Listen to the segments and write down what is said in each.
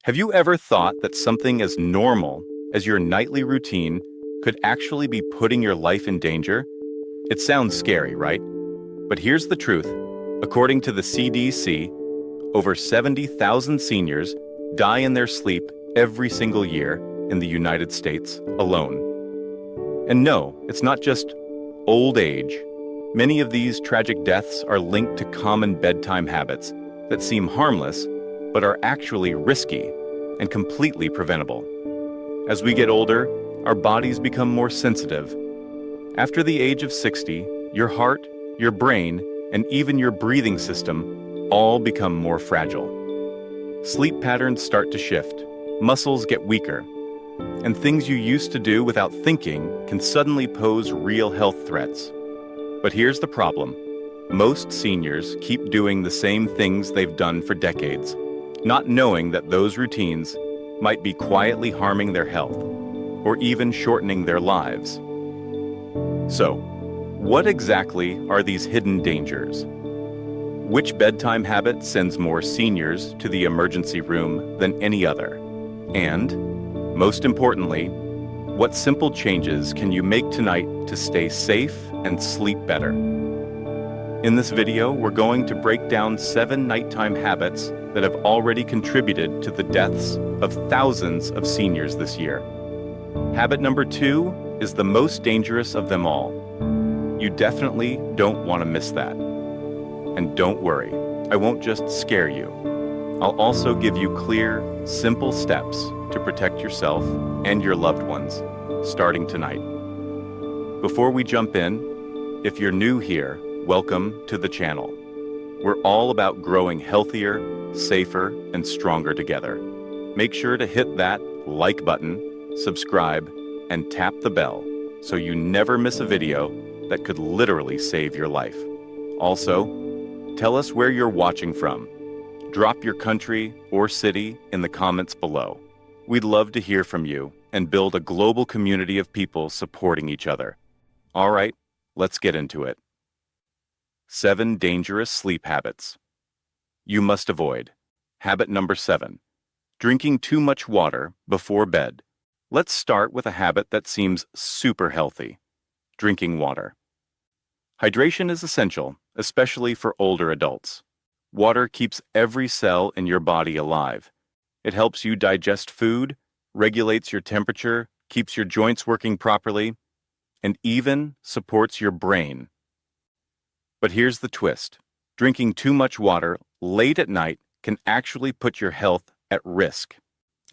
Have you ever thought that something as normal as your nightly routine could actually be putting your life in danger? It sounds scary, right? But here's the truth. According to the CDC, over 70,000 seniors die in their sleep every single year in the United States alone. And no, it's not just old age. Many of these tragic deaths are linked to common bedtime habits that seem harmless, but are actually risky and completely preventable. As we get older, our bodies become more sensitive. After the age of 60, your heart, your brain, and even your breathing system all become more fragile. Sleep patterns start to shift, muscles get weaker, and things you used to do without thinking can suddenly pose real health threats. But here's the problem. Most seniors keep doing the same things they've done for decades, not knowing that those routines might be quietly harming their health or even shortening their lives. So, what exactly are these hidden dangers? Which bedtime habit sends more seniors to the emergency room than any other? And, most importantly, what simple changes can you make tonight to stay safe and sleep better? In this video, we're going to break down 7 nighttime habits that have already contributed to the deaths of thousands of seniors this year. Habit number 2 is the most dangerous of them all. You definitely don't want to miss that. And don't worry, I won't just scare you. I'll also give you clear, simple steps to protect yourself and your loved ones, starting tonight. Before we jump in, if you're new here, welcome to the channel. We're all about growing healthier, safer, and stronger together. Make sure to hit that like button, subscribe, and tap the bell so you never miss a video that could literally save your life. Also, tell us where you're watching from. Drop your country or city in the comments below. We'd love to hear from you and build a global community of people supporting each other. All right, let's get into it. 7 dangerous sleep habits you must avoid. Habit number 7, drinking too much water before bed. Let's start with a habit that seems super healthy: drinking water. Hydration is essential, especially for older adults. Water keeps every cell in your body alive. It helps you digest food, regulates your temperature, keeps your joints working properly, and even supports your brain. But here's the twist. Drinking too much water late at night can actually put your health at risk.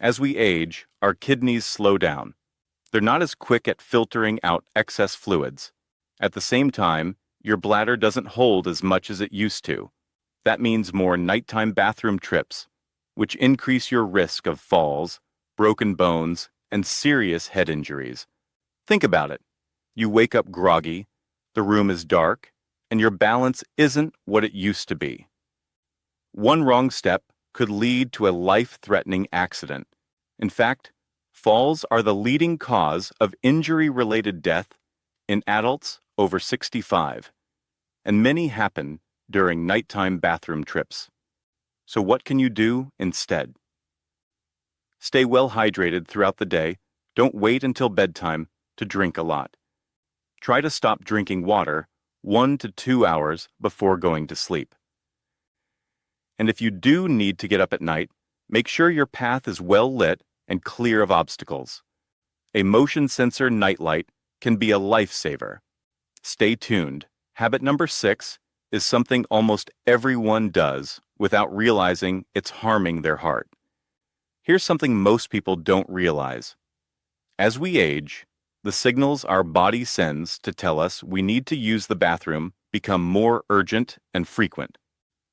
As we age, our kidneys slow down. They're not as quick at filtering out excess fluids. At the same time, your bladder doesn't hold as much as it used to. That means more nighttime bathroom trips, which increase your risk of falls, broken bones, and serious head injuries. Think about it. You wake up groggy, the room is dark, and your balance isn't what it used to be. One wrong step could lead to a life-threatening accident. In fact, falls are the leading cause of injury-related death in adults over 65, and many happen during nighttime bathroom trips. So what can you do instead? Stay well hydrated throughout the day. Don't wait until bedtime to drink a lot. Try to stop drinking water 1 to 2 hours before going to sleep. And if you do need to get up at night, make sure your path is well lit and clear of obstacles. A motion sensor nightlight can be a lifesaver. Stay tuned. Habit number 6 is something almost everyone does without realizing it's harming their heart. Here's something most people don't realize. As we age, the signals our body sends to tell us we need to use the bathroom become more urgent and frequent.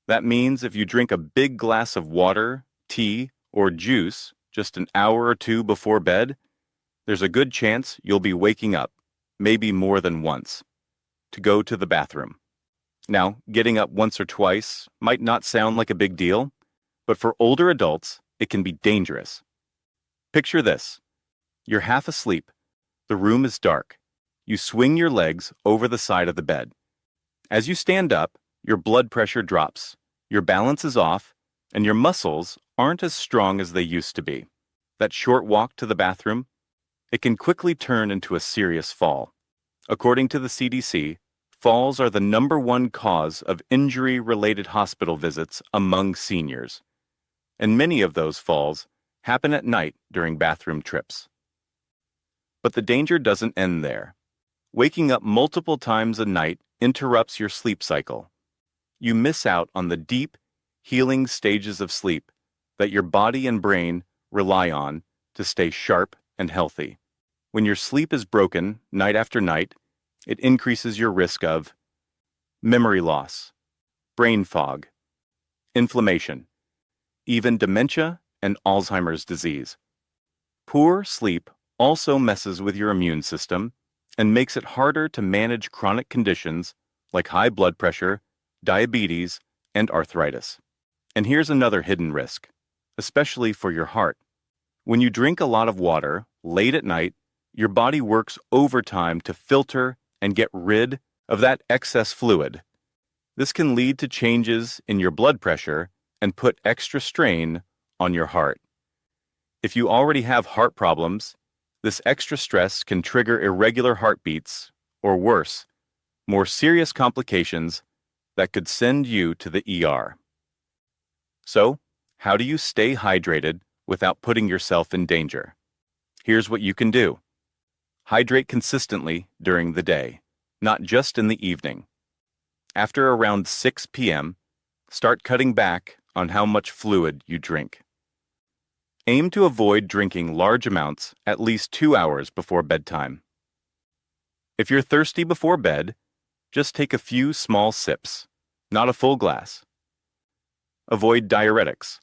That means if you drink a big glass of water, tea, or juice just an hour or 2 before bed, there's a good chance you'll be waking up, maybe more than once, to go to the bathroom. Now, getting up once or twice might not sound like a big deal, but for older adults, it can be dangerous. Picture this. You're half asleep. The room is dark. You swing your legs over the side of the bed. As you stand up, your blood pressure drops, your balance is off, and your muscles aren't as strong as they used to be. That short walk to the bathroom, it can quickly turn into a serious fall. According to the CDC, falls are the #1 cause of injury-related hospital visits among seniors. And many of those falls happen at night during bathroom trips. But the danger doesn't end there. Waking up multiple times a night interrupts your sleep cycle. You miss out on the deep, healing stages of sleep that your body and brain rely on to stay sharp and healthy. When your sleep is broken night after night, it increases your risk of memory loss, brain fog, inflammation, even dementia and Alzheimer's disease. Poor sleep also messes with your immune system and makes it harder to manage chronic conditions like high blood pressure, diabetes, and arthritis. And here's another hidden risk, especially for your heart. When you drink a lot of water late at night, your body works overtime to filter and get rid of that excess fluid. This can lead to changes in your blood pressure and put extra strain on your heart. If you already have heart problems, this extra stress can trigger irregular heartbeats, or worse, more serious complications that could send you to the ER. So, how do you stay hydrated without putting yourself in danger? Here's what you can do. Hydrate consistently during the day, not just in the evening. After around 6 p.m., start cutting back on how much fluid you drink. Aim to avoid drinking large amounts at least 2 hours before bedtime. If you're thirsty before bed, just take a few small sips, not a full glass. Avoid diuretics,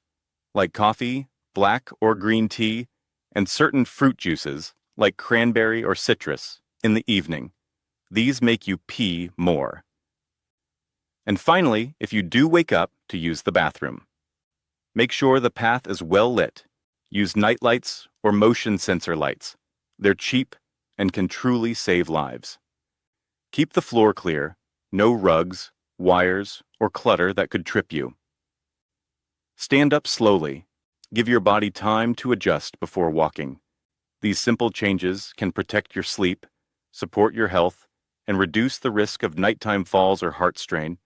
like coffee, black or green tea, and certain fruit juices, like cranberry or citrus, in the evening. These make you pee more. And finally, if you do wake up to use the bathroom, make sure the path is well lit. Use night lights or motion sensor lights. They're cheap and can truly save lives. Keep the floor clear, no rugs, wires, or clutter that could trip you. Stand up slowly. Give your body time to adjust before walking. These simple changes can protect your sleep, support your health, and reduce the risk of nighttime falls or heart strain,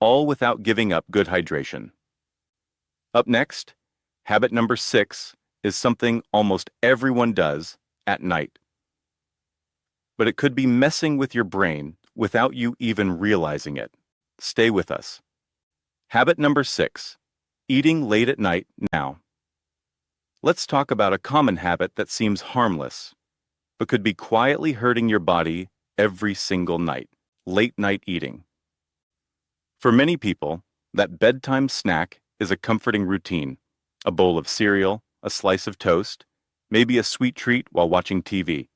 all without giving up good hydration. Up next, habit number 6 is something almost everyone does at night. But it could be messing with your brain without you even realizing it. Stay with us. Habit number 6, eating late at night now. Let's talk about a common habit that seems harmless, but could be quietly hurting your body every single night: late night eating. For many people, that bedtime snack is a comforting routine: a bowl of cereal, a slice of toast, maybe a sweet treat while watching TV.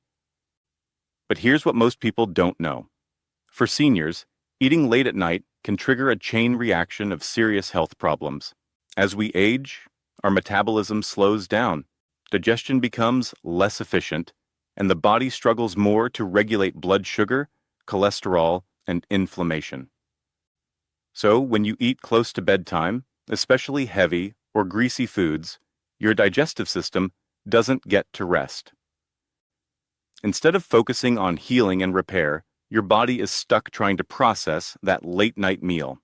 But here's what most people don't know. For seniors, eating late at night can trigger a chain reaction of serious health problems. As we age, our metabolism slows down, digestion becomes less efficient, and the body struggles more to regulate blood sugar, cholesterol, and inflammation. So when you eat close to bedtime, especially heavy or greasy foods, your digestive system doesn't get to rest. Instead of focusing on healing and repair, your body is stuck trying to process that late-night meal.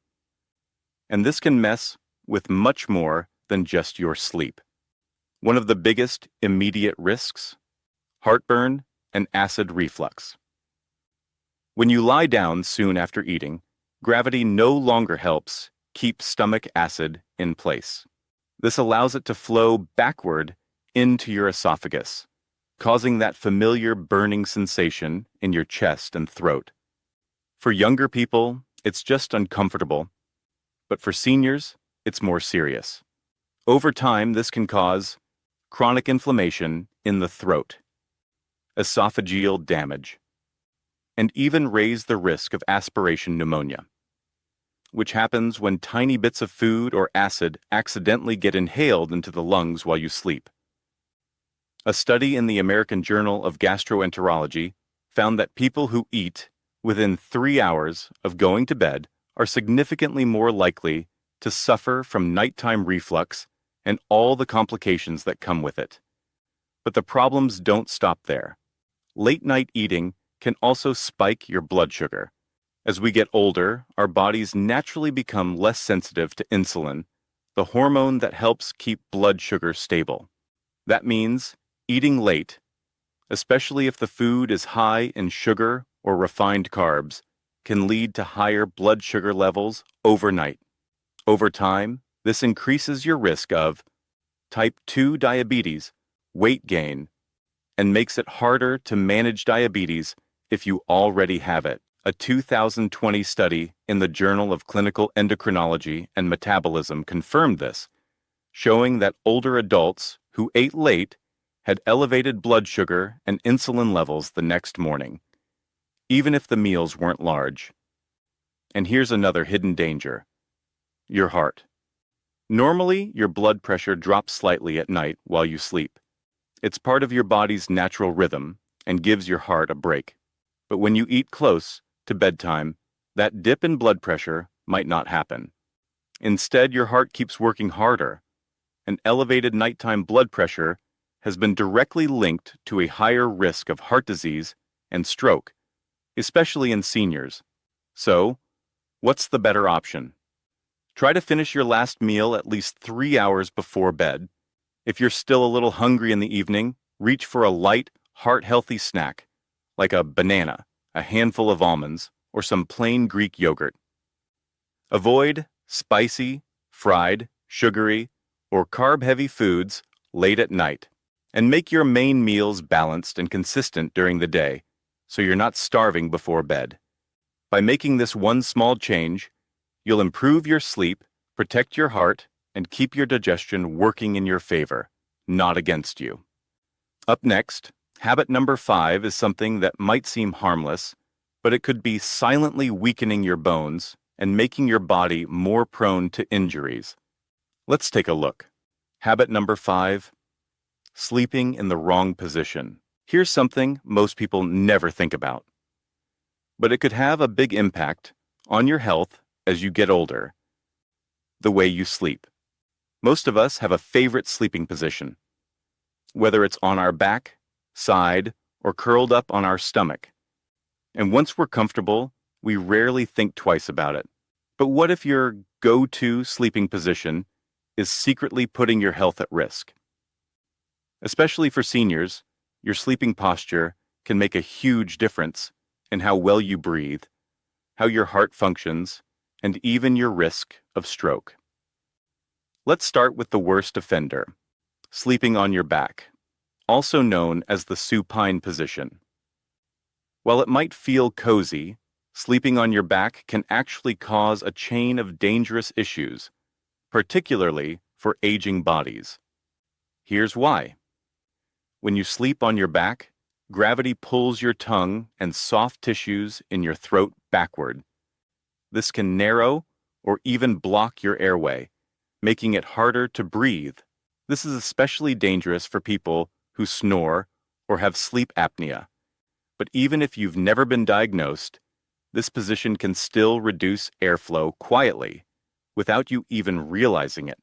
And this can mess with much more than just your sleep. One of the biggest immediate risks: heartburn and acid reflux. When you lie down soon after eating, gravity no longer helps keep stomach acid in place. This allows it to flow backward into your esophagus, causing that familiar burning sensation in your chest and throat. For younger people, it's just uncomfortable, but for seniors, it's more serious. Over time, this can cause chronic inflammation in the throat, esophageal damage, and even raise the risk of aspiration pneumonia, which happens when tiny bits of food or acid accidentally get inhaled into the lungs while you sleep. A study in the American Journal of Gastroenterology found that people who eat within 3 hours of going to bed are significantly more likely to suffer from nighttime reflux and all the complications that come with it. But the problems don't stop there. Late-night eating can also spike your blood sugar. As we get older, our bodies naturally become less sensitive to insulin, the hormone that helps keep blood sugar stable. That means eating late, especially if the food is high in sugar or refined carbs, can lead to higher blood sugar levels overnight. Over time, this increases your risk of type 2 diabetes, weight gain, and makes it harder to manage diabetes if you already have it. A 2020 study in the Journal of Clinical Endocrinology and Metabolism confirmed this, showing that older adults who ate late had elevated blood sugar and insulin levels the next morning, even if the meals weren't large. And here's another hidden danger: your heart. Normally, your blood pressure drops slightly at night while you sleep. It's part of your body's natural rhythm and gives your heart a break. But when you eat close to bedtime, that dip in blood pressure might not happen. Instead, your heart keeps working harder. An elevated nighttime blood pressure has been directly linked to a higher risk of heart disease and stroke, especially in seniors. So, what's the better option? Try to finish your last meal at least 3 hours before bed. If you're still a little hungry in the evening, reach for a light, heart-healthy snack, like a banana, a handful of almonds, or some plain Greek yogurt. Avoid spicy, fried, sugary, or carb-heavy foods late at night, and make your main meals balanced and consistent during the day, so you're not starving before bed. By making this one small change, you'll improve your sleep, protect your heart, and keep your digestion working in your favor, not against you. Up next, habit number 5 is something that might seem harmless, but it could be silently weakening your bones and making your body more prone to injuries. Let's take a look. Habit number 5, sleeping in the wrong position. Here's something most people never think about, but it could have a big impact on your health as you get older: the way you sleep. Most of us have a favorite sleeping position, whether it's on our back, side, or curled up on our stomach. And once we're comfortable, we rarely think twice about it. But what if your go-to sleeping position is secretly putting your health at risk? Especially for seniors, your sleeping posture can make a huge difference in how well you breathe, how your heart functions, and even your risk of stroke. Let's start with the worst offender: sleeping on your back, also known as the supine position. While it might feel cozy, sleeping on your back can actually cause a chain of dangerous issues, particularly for aging bodies. Here's why. When you sleep on your back, gravity pulls your tongue and soft tissues in your throat backward. This can narrow or even block your airway, making it harder to breathe. This is especially dangerous for people who snore or have sleep apnea. But even if you've never been diagnosed, this position can still reduce airflow quietly, without you even realizing it.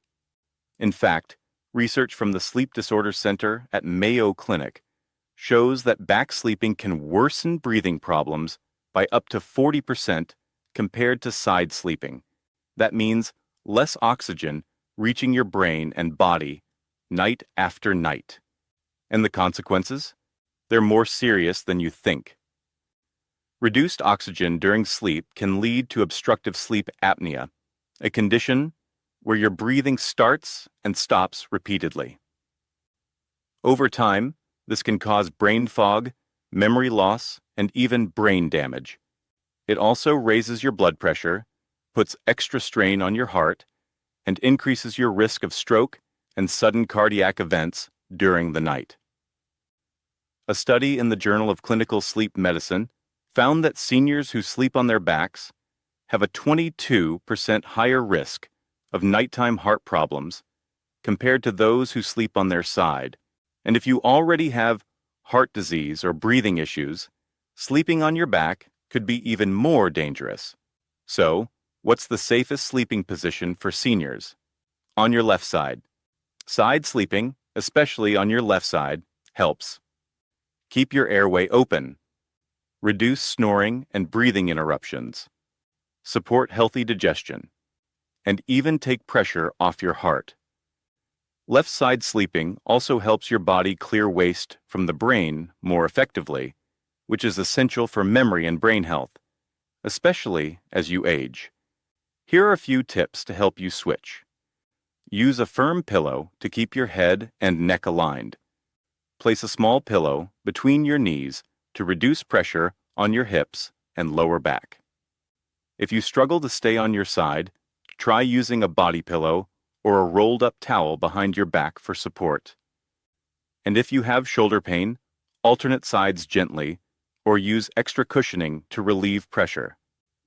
In fact, research from the Sleep Disorder Center at Mayo Clinic shows that back sleeping can worsen breathing problems by up to 40% compared to side sleeping. That means less oxygen reaching your brain and body night after night. And the consequences? They're more serious than you think. Reduced oxygen during sleep can lead to obstructive sleep apnea, a condition where your breathing starts and stops repeatedly. Over time, this can cause brain fog, memory loss, and even brain damage. It also raises your blood pressure, puts extra strain on your heart, and increases your risk of stroke and sudden cardiac events during the night. A study in the Journal of Clinical Sleep Medicine found that seniors who sleep on their backs have a 22% higher risk of nighttime heart problems compared to those who sleep on their side. And if you already have heart disease or breathing issues, sleeping on your back could be even more dangerous. So, what's the safest sleeping position for seniors? On your left side. Side sleeping, especially on your left side, helps. Keep your airway open. Reduce snoring and breathing interruptions. Support healthy digestion. And even take pressure off your heart. Left side sleeping also helps your body clear waste from the brain more effectively, which is essential for memory and brain health, especially as you age. Here are a few tips to help you switch. Use a firm pillow to keep your head and neck aligned. Place a small pillow between your knees to reduce pressure on your hips and lower back. If you struggle to stay on your side, try using a body pillow or a rolled-up towel behind your back for support. And if you have shoulder pain, alternate sides gently or use extra cushioning to relieve pressure.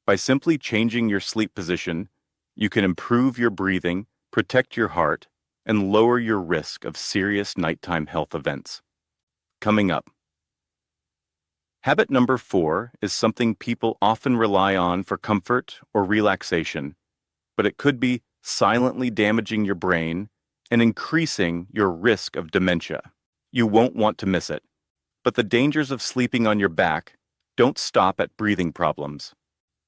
By simply changing your sleep position, you can improve your breathing, protect your heart, and lower your risk of serious nighttime health events. Coming up. Habit number 4 is something people often rely on for comfort or relaxation, but it could be silently damaging your brain and increasing your risk of dementia. You won't want to miss it. But the dangers of sleeping on your back don't stop at breathing problems.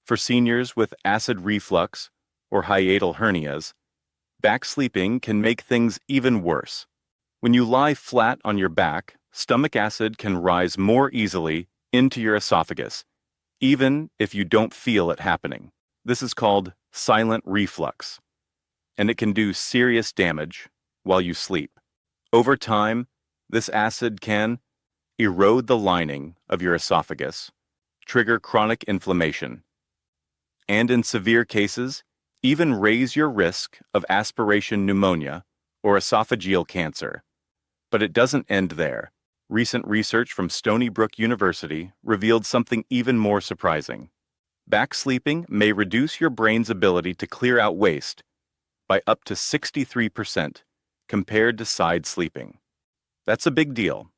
For seniors with acid reflux or hiatal hernias, back sleeping can make things even worse. When you lie flat on your back, stomach acid can rise more easily into your esophagus, even if you don't feel it happening. This is called silent reflux, and it can do serious damage while you sleep. Over time, this acid can erode the lining of your esophagus, trigger chronic inflammation, and in severe cases, even raise your risk of aspiration pneumonia or esophageal cancer. But it doesn't end there. Recent research from Stony Brook University revealed something even more surprising. Back sleeping may reduce your brain's ability to clear out waste by up to 63% compared to side sleeping. That's a big deal,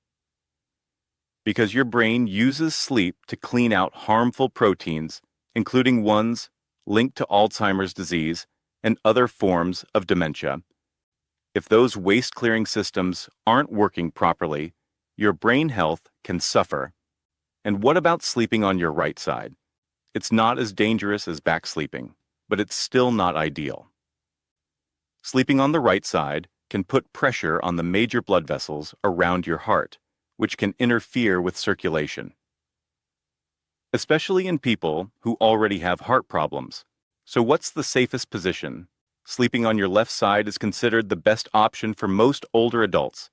because your brain uses sleep to clean out harmful proteins, including ones linked to Alzheimer's disease and other forms of dementia. If those waste-clearing systems aren't working properly, your brain health can suffer. And what about sleeping on your right side? It's not as dangerous as back sleeping, but it's still not ideal. Sleeping on the right side can put pressure on the major blood vessels around your heart, which can interfere with circulation, especially in people who already have heart problems. So what's the safest position? Sleeping on your left side is considered the best option for most older adults.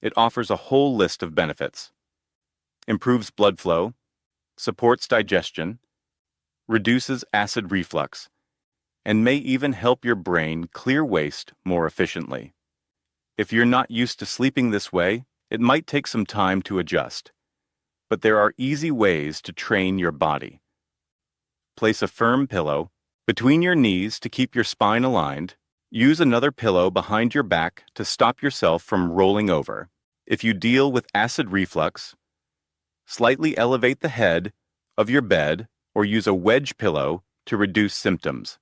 It offers a whole list of benefits. Improves blood flow, supports digestion, reduces acid reflux, and may even help your brain clear waste more efficiently. If you're not used to sleeping this way, it might take some time to adjust. But there are easy ways to train your body. Place a firm pillow between your knees to keep your spine aligned. Use another pillow behind your back to stop yourself from rolling over. If you deal with acid reflux, slightly elevate the head of your bed or use a wedge pillow to reduce symptoms.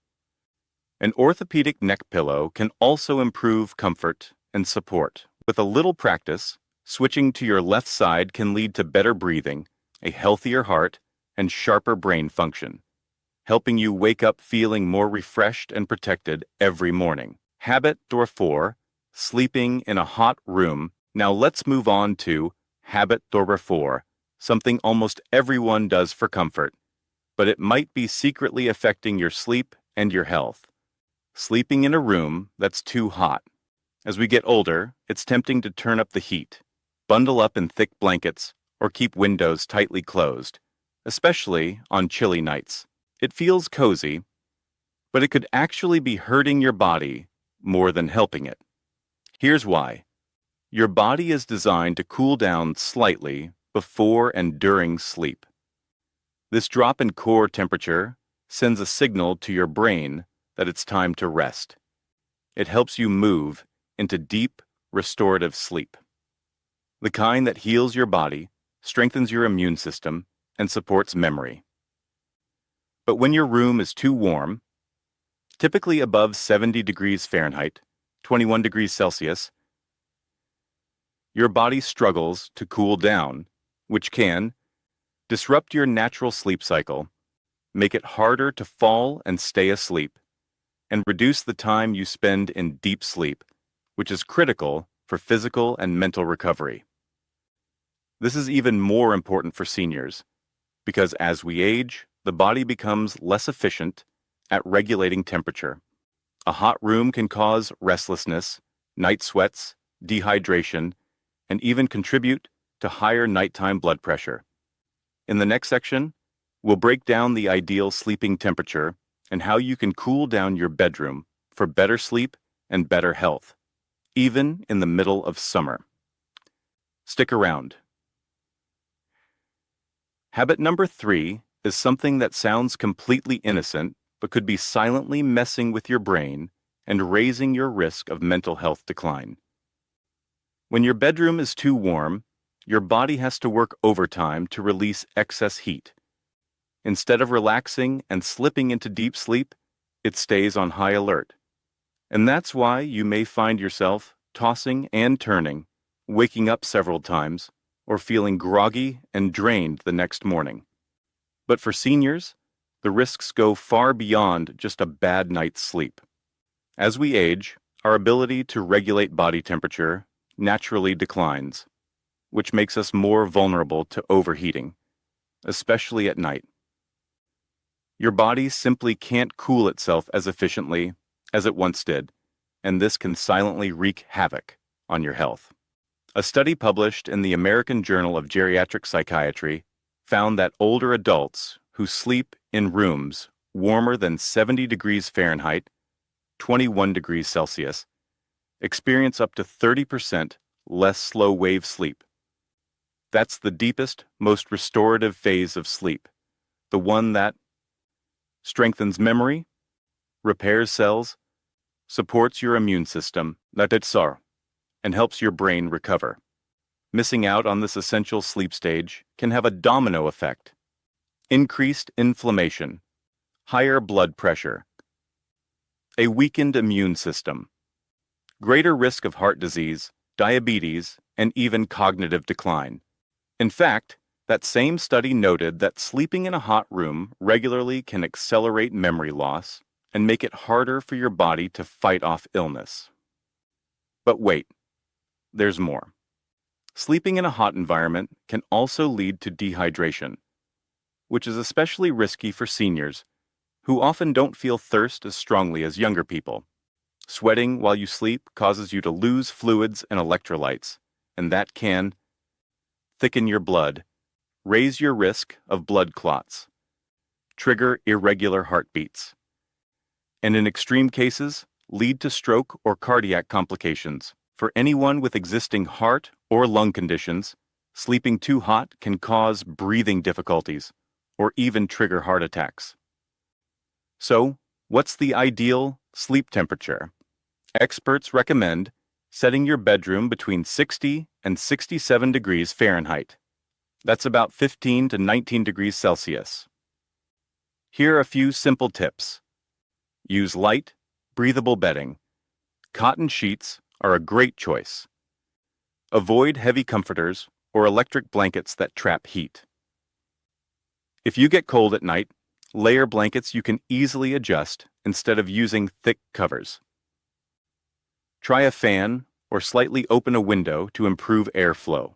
An orthopedic neck pillow can also improve comfort and support. With a little practice, switching to your left side can lead to better breathing, a healthier heart, and sharper brain function, helping you wake up feeling more refreshed and protected every morning. Habit number 4, sleeping in a hot room. Now let's move on to habit number 4, something almost everyone does for comfort, but it might be secretly affecting your sleep and your health. Sleeping in a room that's too hot. As we get older, it's tempting to turn up the heat, bundle up in thick blankets, or keep windows tightly closed, especially on chilly nights. It feels cozy, but it could actually be hurting your body more than helping it. Here's why. Your body is designed to cool down slightly before and during sleep. This drop in core temperature sends a signal to your brain that it's time to rest. It helps you move into deep, restorative sleep, the kind that heals your body, strengthens your immune system, and supports memory. But when your room is too warm, typically above 70 degrees Fahrenheit, 21 degrees Celsius, your body struggles to cool down, which can disrupt your natural sleep cycle, make it harder to fall and stay asleep, and reduce the time you spend in deep sleep, which is critical for physical and mental recovery. This is even more important for seniors, because as we age, the body becomes less efficient at regulating temperature. A hot room can cause restlessness, night sweats, dehydration, and even contribute to higher nighttime blood pressure. In the next section, we'll break down the ideal sleeping temperature and how you can cool down your bedroom for better sleep and better health, even in the middle of summer. Stick around. Habit number 3 is something that sounds completely innocent but could be silently messing with your brain and raising your risk of mental health decline. When your bedroom is too warm, your body has to work overtime to release excess heat. Instead of relaxing and slipping into deep sleep, it stays on high alert. And that's why you may find yourself tossing and turning, waking up several times, or feeling groggy and drained the next morning. But for seniors, the risks go far beyond just a bad night's sleep. As we age, our ability to regulate body temperature naturally declines, which makes us more vulnerable to overheating, especially at night. Your body simply can't cool itself as efficiently as it once did, and this can silently wreak havoc on your health. A study published in the American Journal of Geriatric Psychiatry found that older adults who sleep in rooms warmer than 70 degrees Fahrenheit, 21 degrees Celsius, experience up to 30% less slow-wave sleep. That's the deepest, most restorative phase of sleep, the one that strengthens memory, repairs cells, supports your immune system, and helps your brain recover. Missing out on this essential sleep stage can have a domino effect. Increased inflammation, higher blood pressure, a weakened immune system, greater risk of heart disease, diabetes, and even cognitive decline. In fact, that same study noted that sleeping in a hot room regularly can accelerate memory loss and make it harder for your body to fight off illness. But wait, there's more. Sleeping in a hot environment can also lead to dehydration, which is especially risky for seniors, who often don't feel thirst as strongly as younger people. Sweating while you sleep causes you to lose fluids and electrolytes, and that can thicken your blood, raise your risk of blood clots, trigger irregular heartbeats, and in extreme cases, lead to stroke or cardiac complications. For anyone with existing heart or lung conditions, sleeping too hot can cause breathing difficulties or even trigger heart attacks. So, what's the ideal sleep temperature? Experts recommend setting your bedroom between 60 and 67 degrees Fahrenheit. That's about 15 to 19 degrees Celsius. Here are a few simple tips. Use light, breathable bedding. Cotton sheets are a great choice. Avoid heavy comforters or electric blankets that trap heat. If you get cold at night, layer blankets you can easily adjust instead of using thick covers. Try a fan or slightly open a window to improve airflow.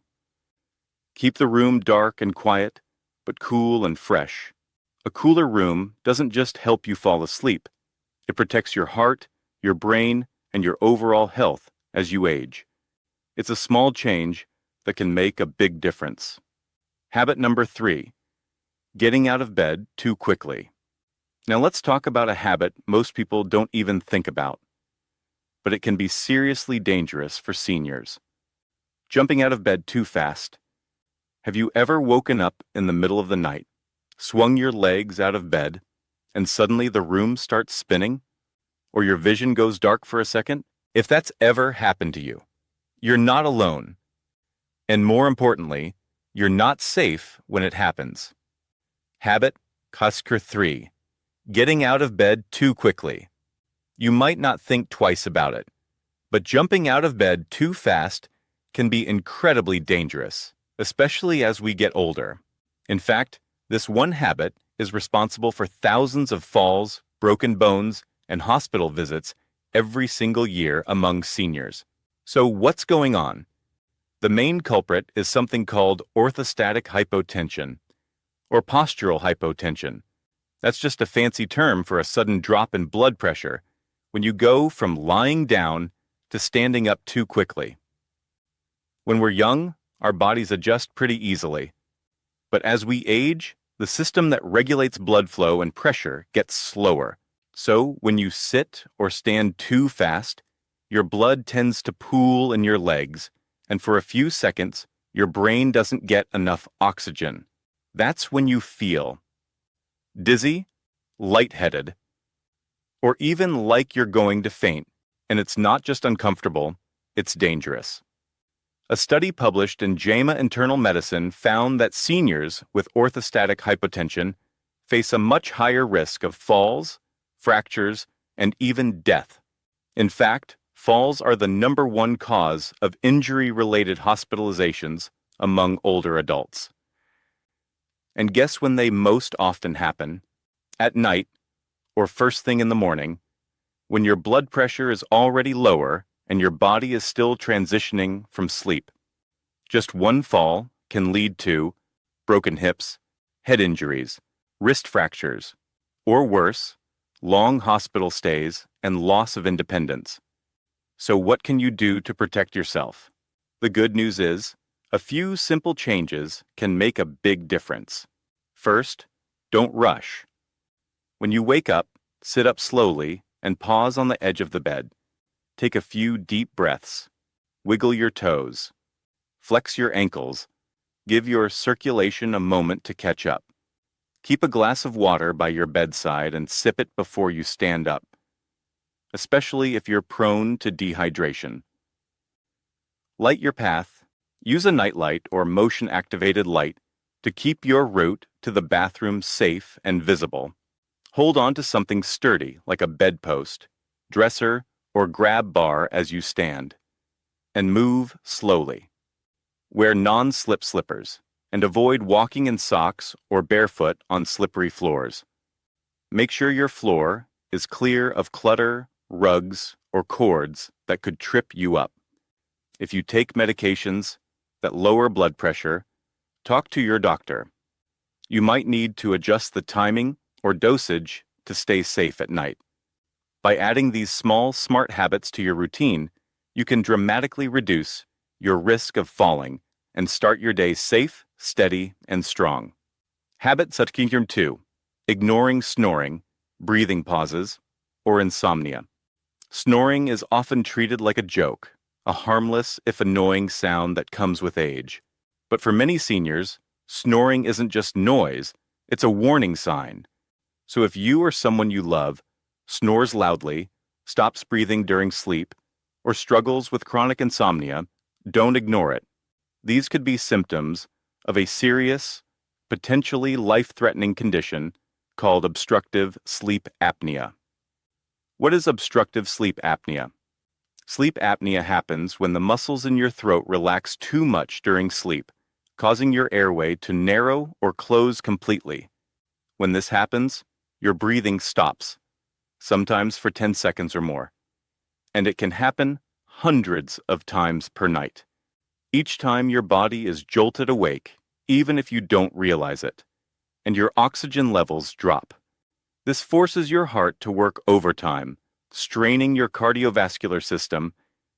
Keep the room dark and quiet, but cool and fresh. A cooler room doesn't just help you fall asleep. It protects your heart, your brain, and your overall health as you age. It's a small change that can make a big difference. Habit number 3, getting out of bed too quickly. Now let's talk about a habit most people don't even think about, but it can be seriously dangerous for seniors. Jumping out of bed too fast. Have you ever woken up in the middle of the night, swung your legs out of bed, and suddenly the room starts spinning? Or your vision goes dark for a second? If that's ever happened to you, you're not alone. And more importantly, you're not safe when it happens. Habit Cusker 3. Getting out of bed too quickly. You might not think twice about it, but jumping out of bed too fast can be incredibly dangerous, especially as we get older. In fact, this one habit is responsible for thousands of falls, broken bones, and hospital visits every single year among seniors. So what's going on? The main culprit is something called orthostatic hypotension, or postural hypotension. That's just a fancy term for a sudden drop in blood pressure when you go from lying down to standing up too quickly. When we're young, our bodies adjust pretty easily. But as we age, the system that regulates blood flow and pressure gets slower. So when you sit or stand too fast, your blood tends to pool in your legs, and for a few seconds, your brain doesn't get enough oxygen. That's when you feel dizzy, lightheaded, or even like you're going to faint, and it's not just uncomfortable, it's dangerous. A study published in JAMA Internal Medicine found that seniors with orthostatic hypotension face a much higher risk of falls, fractures, and even death. In fact, falls are the #1 cause of injury-related hospitalizations among older adults. And guess when they most often happen? At night, or first thing in the morning, when your blood pressure is already lower and your body is still transitioning from sleep. Just one fall can lead to broken hips, head injuries, wrist fractures, or worse, long hospital stays and loss of independence. So what can you do to protect yourself? The good news is, a few simple changes can make a big difference. First, don't rush. When you wake up, sit up slowly and pause on the edge of the bed. Take a few deep breaths. Wiggle your toes. Flex your ankles. Give your circulation a moment to catch up. Keep a glass of water by your bedside and sip it before you stand up, especially if you're prone to dehydration. Light your path. Use a nightlight or motion-activated light to keep your route to the bathroom safe and visible. Hold on to something sturdy like a bedpost, dresser, or grab bar as you stand, and move slowly. Wear non-slip slippers, and avoid walking in socks or barefoot on slippery floors. Make sure your floor is clear of clutter, rugs, or cords that could trip you up. If you take medications that lower blood pressure, talk to your doctor. You might need to adjust the timing or dosage to stay safe at night. By adding these small, smart habits to your routine, you can dramatically reduce your risk of falling and start your day safe, steady, and strong. Habit Satkingum 2. Ignoring snoring, breathing pauses, or insomnia. Snoring is often treated like a joke, a harmless, if annoying sound that comes with age. But for many seniors, snoring isn't just noise, it's a warning sign. So if you or someone you love snores loudly, stops breathing during sleep, or struggles with chronic insomnia, don't ignore it. These could be symptoms of a serious, potentially life-threatening condition called obstructive sleep apnea. What is obstructive sleep apnea? Sleep apnea happens when the muscles in your throat relax too much during sleep, causing your airway to narrow or close completely. When this happens, your breathing stops, sometimes for 10 seconds or more. And it can happen hundreds of times per night. Each time your body is jolted awake, even if you don't realize it, and your oxygen levels drop. This forces your heart to work overtime, straining your cardiovascular system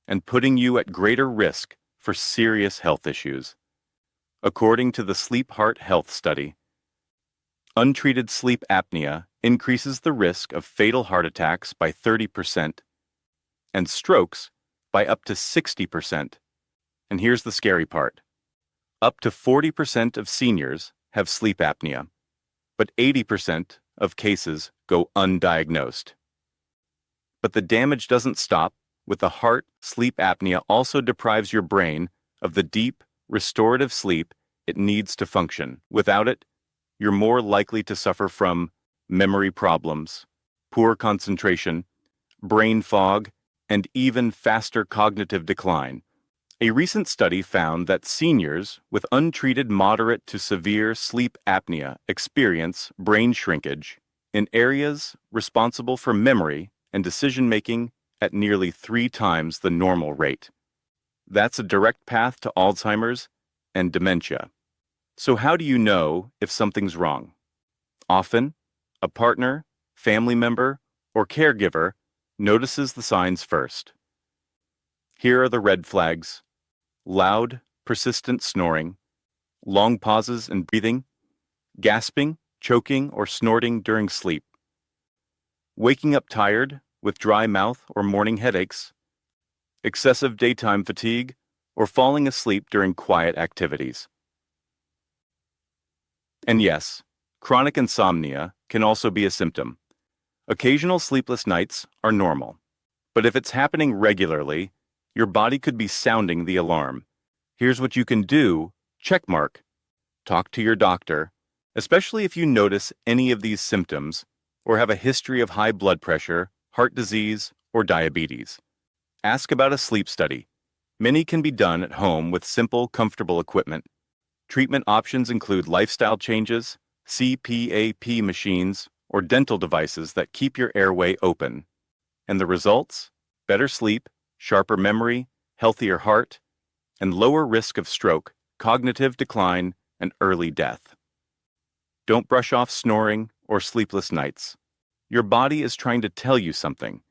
and putting you at greater risk for serious health issues. According to the Sleep Heart Health Study, untreated sleep apnea increases the risk of fatal heart attacks by 30% and strokes by up to 60%. And here's the scary part. Up to 40% of seniors have sleep apnea, but 80% of cases go undiagnosed. But the damage doesn't stop. With the heart, sleep apnea also deprives your brain of the deep, restorative sleep it needs to function. Without it, you're more likely to suffer from memory problems, poor concentration, brain fog, and even faster cognitive decline. A recent study found that seniors with untreated moderate to severe sleep apnea experience brain shrinkage in areas responsible for memory and decision-making at nearly 3 times the normal rate. That's a direct path to Alzheimer's and dementia. So how do you know if something's wrong? Often, a partner, family member, or caregiver notices the signs first. Here are the red flags: loud, persistent snoring, long pauses in breathing, gasping, choking, or snorting during sleep, waking up tired with dry mouth or morning headaches, excessive daytime fatigue, or falling asleep during quiet activities. And yes, chronic insomnia can also be a symptom. Occasional sleepless nights are normal, but if it's happening regularly, your body could be sounding the alarm. Here's what you can do: checkmark. Talk to your doctor, especially if you notice any of these symptoms or have a history of high blood pressure, heart disease, or diabetes. Ask about a sleep study. Many can be done at home with simple, comfortable equipment. Treatment options include lifestyle changes, CPAP machines, or dental devices that keep your airway open. And the results? Better sleep, sharper memory, healthier heart, and lower risk of stroke, cognitive decline, and early death. Don't brush off snoring or sleepless nights. Your body is trying to tell you something,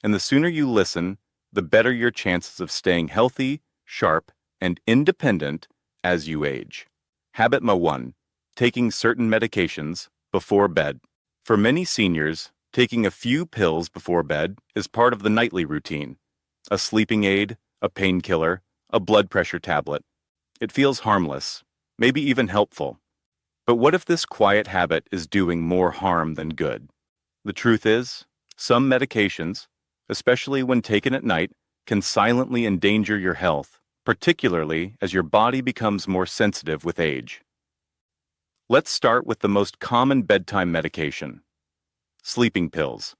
and the sooner you listen, the better your chances of staying healthy, sharp, and independent as you age. Habit 1: taking certain medications before bed. For many seniors, taking a few pills before bed is part of the nightly routine. A sleeping aid, a painkiller, a blood pressure tablet. It feels harmless, maybe even helpful. But what if this quiet habit is doing more harm than good? The truth is, some medications, especially when taken at night, can silently endanger your health, particularly as your body becomes more sensitive with age. Let's start with the most common bedtime medication: sleeping pills.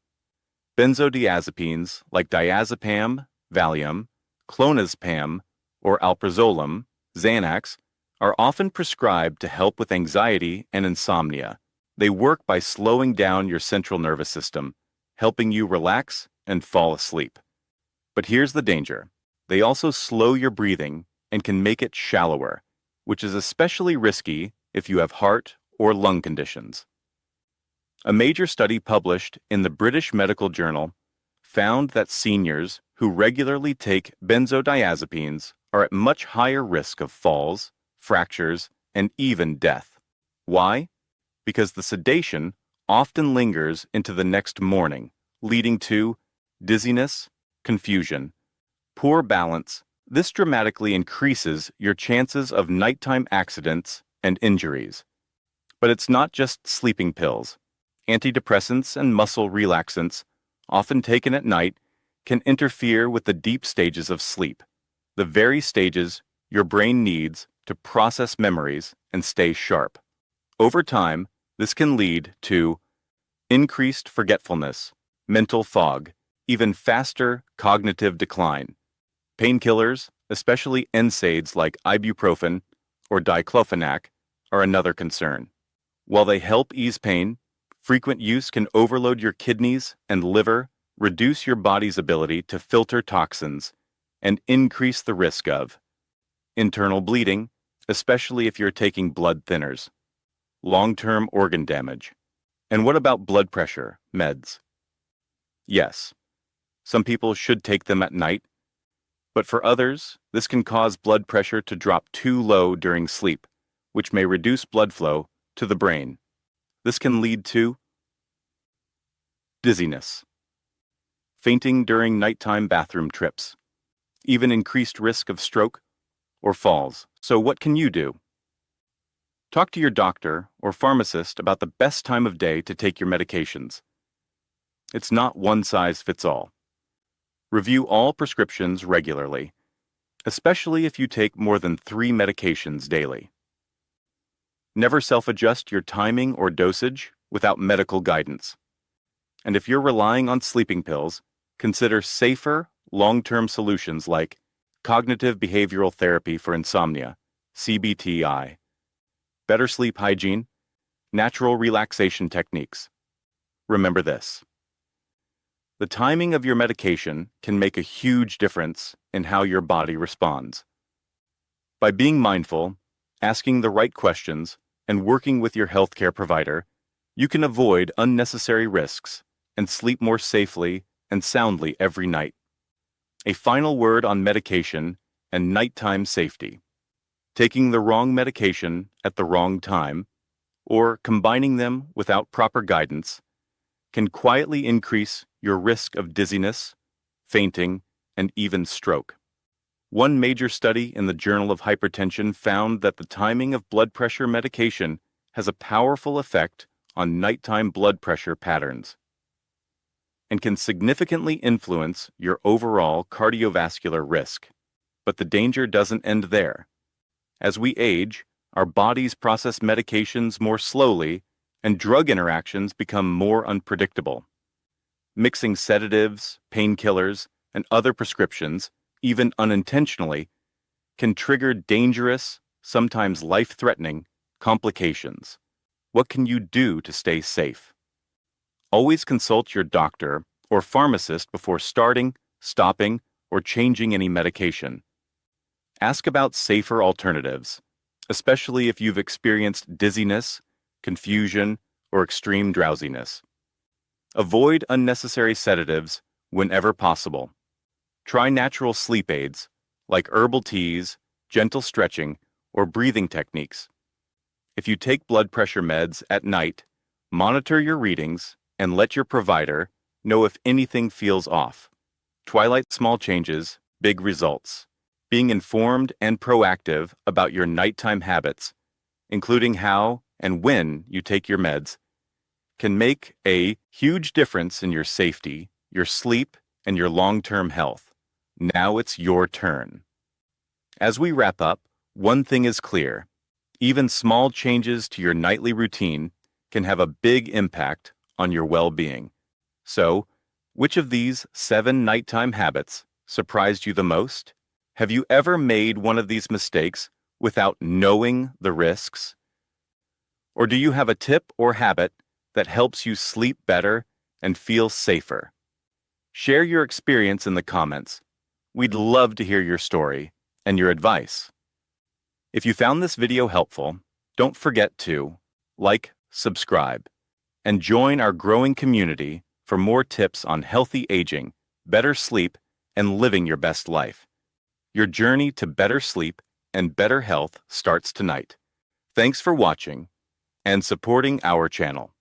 Benzodiazepines like diazepam, Valium, clonazepam, or alprazolam, Xanax, are often prescribed to help with anxiety and insomnia. They work by slowing down your central nervous system, helping you relax and fall asleep. But here's the danger: they also slow your breathing and can make it shallower, which is especially risky if you have heart or lung conditions. A major study published in the British Medical Journal found that seniors who regularly take benzodiazepines are at much higher risk of falls, fractures, and even death. Why? Because the sedation often lingers into the next morning, leading to dizziness, confusion, poor balance. This dramatically increases your chances of nighttime accidents and injuries. But it's not just sleeping pills. Antidepressants and muscle relaxants, often taken at night, can interfere with the deep stages of sleep, the very stages your brain needs to process memories and stay sharp. Over time, this can lead to increased forgetfulness, mental fog, even faster cognitive decline. Painkillers, especially NSAIDs like ibuprofen or diclofenac, are another concern. While they help ease pain, frequent use can overload your kidneys and liver, reduce your body's ability to filter toxins, and increase the risk of internal bleeding, especially if you're taking blood thinners, long-term organ damage. And what about blood pressure meds? Yes, some people should take them at night, but for others, this can cause blood pressure to drop too low during sleep, which may reduce blood flow to the brain. This can lead to dizziness, fainting during nighttime bathroom trips, even increased risk of stroke or falls. So what can you do? Talk to your doctor or pharmacist about the best time of day to take your medications. It's not one size fits all. Review all prescriptions regularly, especially if you take more than 3 medications daily. Never self-adjust your timing or dosage without medical guidance. And if you're relying on sleeping pills, consider safer, long-term solutions like cognitive behavioral therapy for insomnia, CBTI, better sleep hygiene, natural relaxation techniques. Remember this. The timing of your medication can make a huge difference in how your body responds. By being mindful, asking the right questions, and working with your healthcare provider, you can avoid unnecessary risks and sleep more safely and soundly every night. A final word on medication and nighttime safety. Taking the wrong medication at the wrong time, or combining them without proper guidance, can quietly increase your risk of dizziness, fainting, and even stroke. One major study in the Journal of Hypertension found that the timing of blood pressure medication has a powerful effect on nighttime blood pressure patterns and can significantly influence your overall cardiovascular risk. But the danger doesn't end there. As we age, our bodies process medications more slowly and drug interactions become more unpredictable. Mixing sedatives, painkillers, and other prescriptions, even unintentionally, can trigger dangerous, sometimes life-threatening, complications. What can you do to stay safe? Always consult your doctor or pharmacist before starting, stopping, or changing any medication. Ask about safer alternatives, especially if you've experienced dizziness, confusion, or extreme drowsiness. Avoid unnecessary sedatives whenever possible. Try natural sleep aids, like herbal teas, gentle stretching, or breathing techniques. If you take blood pressure meds at night, monitor your readings and let your provider know if anything feels off. Twilight small changes, big results. Being informed and proactive about your nighttime habits, including how and when you take your meds, can make a huge difference in your safety, your sleep, and your long-term health. Now it's your turn. As we wrap up, one thing is clear. Even small changes to your nightly routine can have a big impact on your well-being. So, which of these 7 nighttime habits surprised you the most? Have you ever made one of these mistakes without knowing the risks? Or do you have a tip or habit that helps you sleep better and feel safer? Share your experience in the comments. We'd love to hear your story and your advice. If you found this video helpful, don't forget to like, subscribe, and join our growing community for more tips on healthy aging, better sleep, and living your best life. Your journey to better sleep and better health starts tonight. Thanks for watching and supporting our channel.